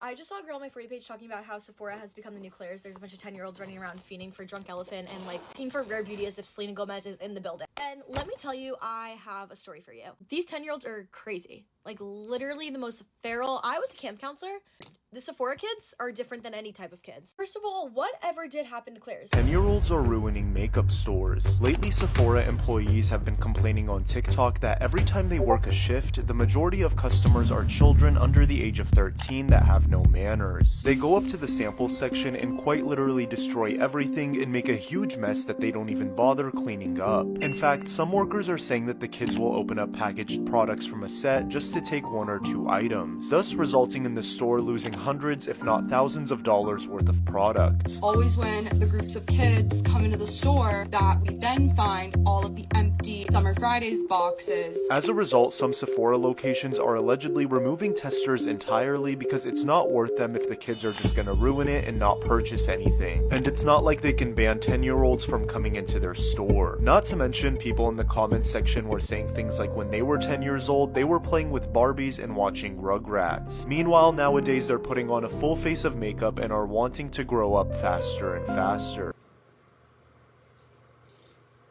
I just saw a girl on my For You page talking about how Sephora has become the new Claire's. There's a bunch of 10-year-olds running around fiending for Drunk Elephant and like looking for rare beauty as if Selena Gomez is in the building. And let me tell you, I have a story for you. These 10-year-olds are crazy. Like literally the most feral. I was a camp counselor. The Sephora kids are different than any type of kids. First of all, whatever did happen to Claire's? 10-year-olds are ruining makeup stores. Lately, Sephora employees have been complaining on TikTok that every time they work a shift, the majority of customers are children under the age of 13 that have no manners. They go up to the sample section and quite literally destroy everything and make a huge mess that they don't even bother cleaning up. In fact, some workers are saying that the kids will open up packaged products from a set just to take one or two items, thus resulting in the store losing hundreds if not thousands of dollars worth of product. Always when the groups of kids come into the store that we then find all of the empty Summer Fridays boxes. As a result, some Sephora locations are allegedly removing testers entirely because it's not worth them if the kids are just gonna ruin it and not purchase anything. And it's not like they can ban 10-year-olds from coming into their store. Not to mention, people in the comments section were saying things like when they were 10 years old, they were playing with Barbies and watching Rugrats. Meanwhile, nowadays they're putting on a full face of makeup and are wanting to grow up faster and faster.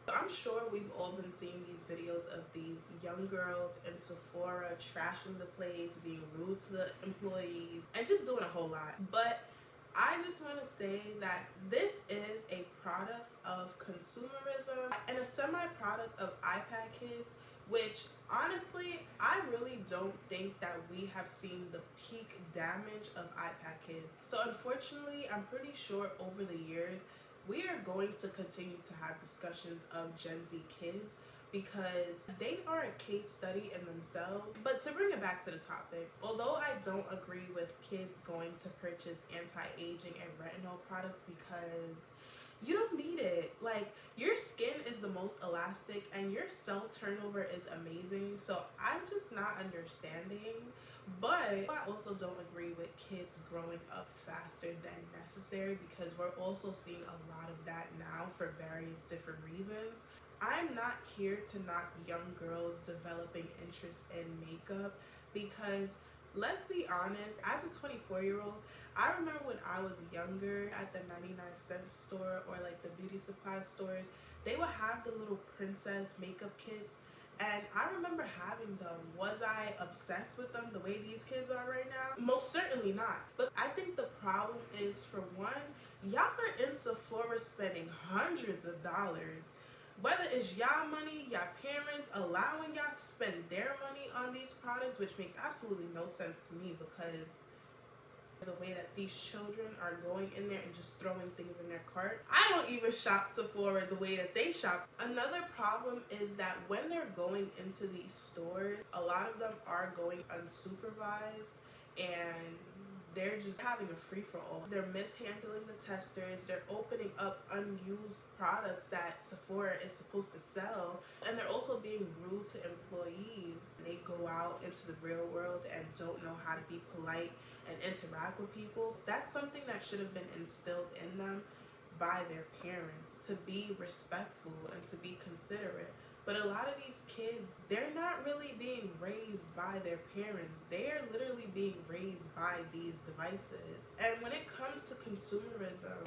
I'm sure we've all been seeing these videos of these young girls in Sephora trashing the place, being rude to the employees, and just doing a whole lot. But I just want to say that this is a product of consumerism and a semi-product of iPad kids, which honestly, I really don't think that we have seen the peak damage of iPad kids. So unfortunately, I'm pretty sure over the years, we are going to continue to have discussions of Gen Z kids because they are a case study in themselves. But to bring it back to the topic, although I don't agree with kids going to purchase anti-aging and retinol products because you don't need it. Like, your skin is the most elastic and your cell turnover is amazing. So I'm just not understanding. But I also don't agree with kids growing up faster than necessary because we're also seeing a lot of that now for various different reasons. I'm not here to knock young girls developing interest in makeup because let's be honest, as a 24-year-old, I remember when I was younger at the 99-cent store or like the beauty supply stores, they would have the little princess makeup kits. And I remember having them. Was I obsessed with them the way these kids are right now? Most certainly not. But I think the problem is, for one, y'all are in Sephora spending hundreds of dollars. Whether it's y'all money, y'all parents allowing y'all to spend their money on these products, which makes absolutely no sense to me because the way that these children are going in there and just throwing things in their cart. I don't even shop Sephora the way that they shop. Another problem is that when they're going into these stores, a lot of them are going unsupervised and they're just having a free-for-all. They're mishandling the testers, they're opening up unused products that Sephora is supposed to sell, and they're also being rude to employees. They go out into the real world and don't know how to be polite and interact with people. That's something that should have been instilled in them by their parents, to be respectful and to be considerate. But a lot of these kids, they're not really being raised by their parents. They are literally being raised by these devices. And when it comes to consumerism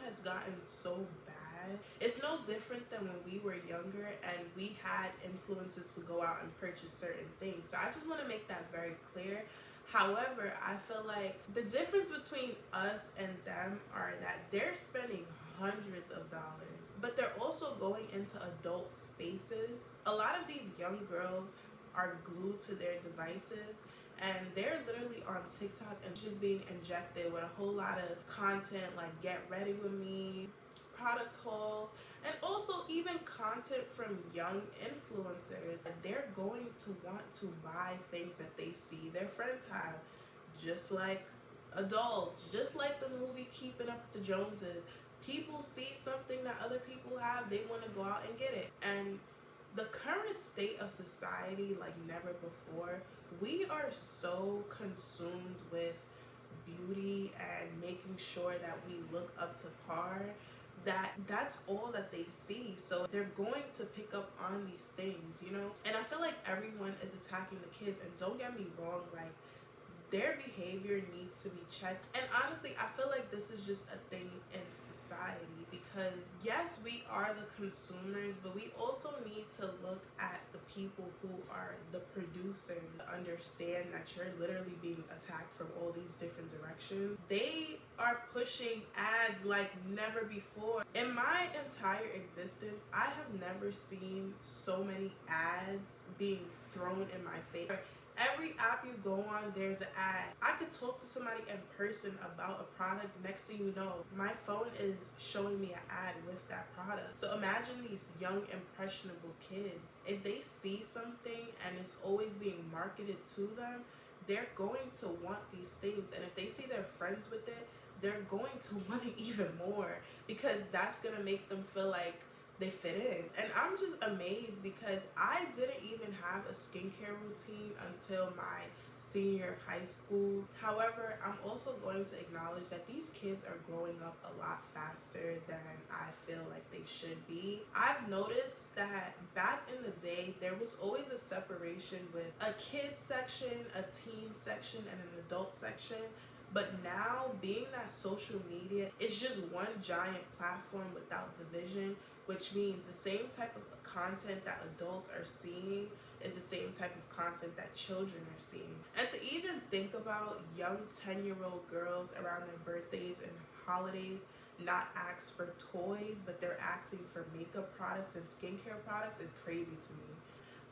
has gotten so bad. It's no different than when we were younger and we had influences to go out and purchase certain things. So I just want to make that very clear. However, I feel like the difference between us and them are that they're spending hundreds of dollars, but they're also going into adult spaces. A lot of these young girls are glued to their devices and they're literally on TikTok and just being injected with a whole lot of content like get ready with me, product hauls, and also even content from young influencers. They're going to want to buy things that they see their friends have, just like adults, just like the movie Keeping Up with the Joneses. People see something that other people have, they want to go out and get it. And the current state of society, like never before, we are so consumed with beauty and making sure that we look up to par that's all that they see. So they're going to pick up on these things, you know? And I feel like everyone is attacking the kids, and don't get me wrong, like their behavior needs to be checked. And honestly, I feel like this is just a thing in society because yes, we are the consumers, but we also need to look at the people who are the producers, understand that you're literally being attacked from all these different directions. They are pushing ads like never before. In my entire existence, I have never seen so many ads being thrown in my face. Every app you go on, there's an ad. I could talk to somebody in person about a product. Next thing you know, my phone is showing me an ad with that product. So imagine these young, impressionable kids. If they see something and it's always being marketed to them, they're going to want these things. And if they see their friends with it, they're going to want it even more because that's going to make them feel like they fit in. And I'm just amazed because I didn't even have a skincare routine until my senior year of high school. However, I'm also going to acknowledge that these kids are growing up a lot faster than I feel like they should be. I've noticed that back in the day, there was always a separation with a kids section, a teen section, and an adult section. But now, being that social media is just one giant platform without division, which means the same type of content that adults are seeing is the same type of content that children are seeing. And to even think about young 10-year-old girls around their birthdays and holidays not ask for toys, but they're asking for makeup products and skincare products is crazy to me.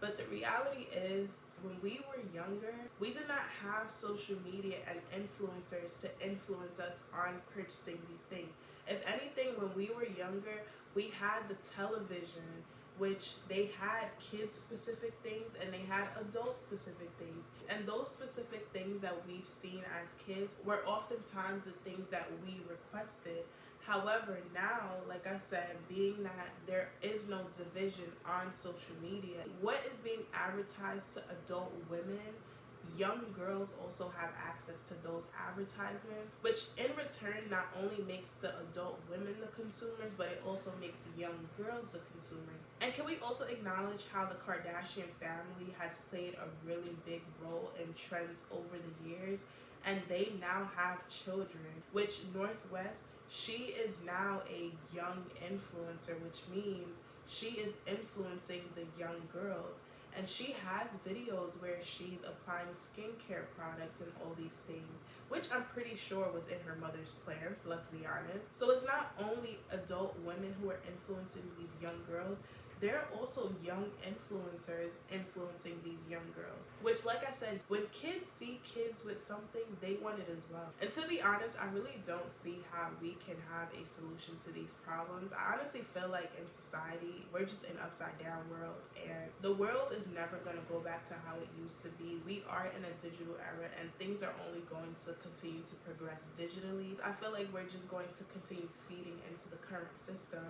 But the reality is, when we were younger, we did not have social media and influencers to influence us on purchasing these things. If anything, when we were younger, we had the television, which they had kids-specific things and they had adult-specific things. And those specific things that we've seen as kids were oftentimes the things that we requested. However, now, like I said, being that there is no division on social media, what is being advertised to adult women, young girls also have access to those advertisements, which in return not only makes the adult women the consumers, but it also makes young girls the consumers. And can we also acknowledge how the Kardashian family has played a really big role in trends over the years, and they now have children, which Northwest, she is now a young influencer, which means she is influencing the young girls. And she has videos where she's applying skincare products and all these things, which I'm pretty sure was in her mother's plans, let's be honest. So it's not only adult women who are influencing these young girls, there are also young influencers influencing these young girls. Which, like I said, when kids see kids with something, they want it as well. And to be honest, I really don't see how we can have a solution to these problems. I honestly feel like in society, we're just in an upside down world, and the world is never going to go back to how it used to be. We are in a digital era, and things are only going to continue to progress digitally. I feel like we're just going to continue feeding into the current system.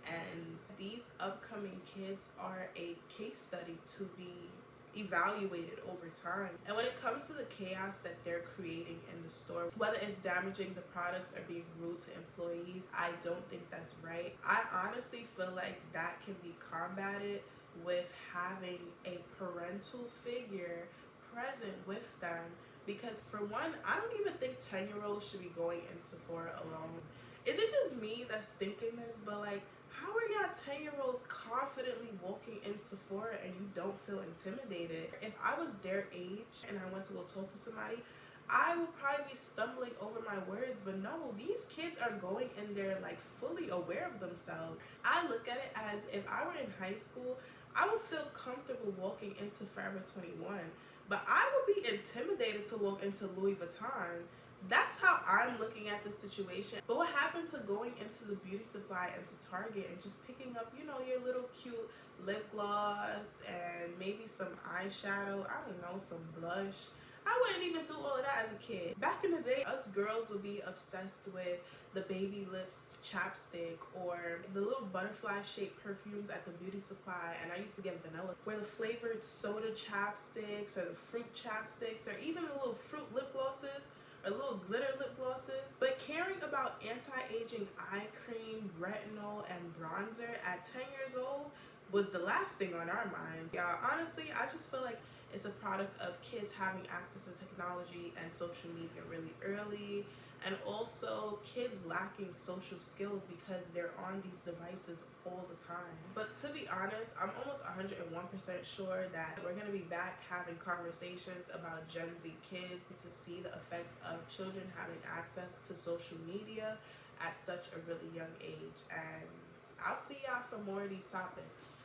And these upcoming kids are a case study to be evaluated over time. And when it comes to the chaos that they're creating in the store, whether it's damaging the products or being rude to employees, I don't think that's right. I honestly feel like that can be combated with having a parental figure present with them. Because for one, I don't even think 10-year-olds should be going in Sephora alone. Is it just me that's thinking this? But like, how are y'all 10-year-olds confidently walking in Sephora and you don't feel intimidated? If I was their age and I went to go talk to somebody, I would probably be stumbling over my words. But no, these kids are going in there like fully aware of themselves. I look at it as if I were in high school, I would feel comfortable walking into Forever 21. But I would be intimidated to walk into Louis Vuitton. That's how I'm looking at the situation. But what happened to going into the beauty supply and to Target and just picking up, you know, your little cute lip gloss and maybe some eyeshadow, I don't know, some blush. I wouldn't even do all of that as a kid. Back in the day, us girls would be obsessed with the baby lips chapstick or the little butterfly shaped perfumes at the beauty supply, and I used to get vanilla, where the flavored soda chapsticks or the fruit chapsticks or even the little fruit lip glosses or little glitter lip glosses. But caring about anti-aging eye cream, retinol, and bronzer at 10 years old was the last thing on our mind. Yeah, honestly, I just feel like It's a product of kids having access to technology and social media really early, and also kids lacking social skills because they're on these devices all the time. But to be honest, I'm almost 101% sure that we're going to be back having conversations about Gen Z kids to see the effects of children having access to social media at such a really young age. And I'll see y'all for more of these topics.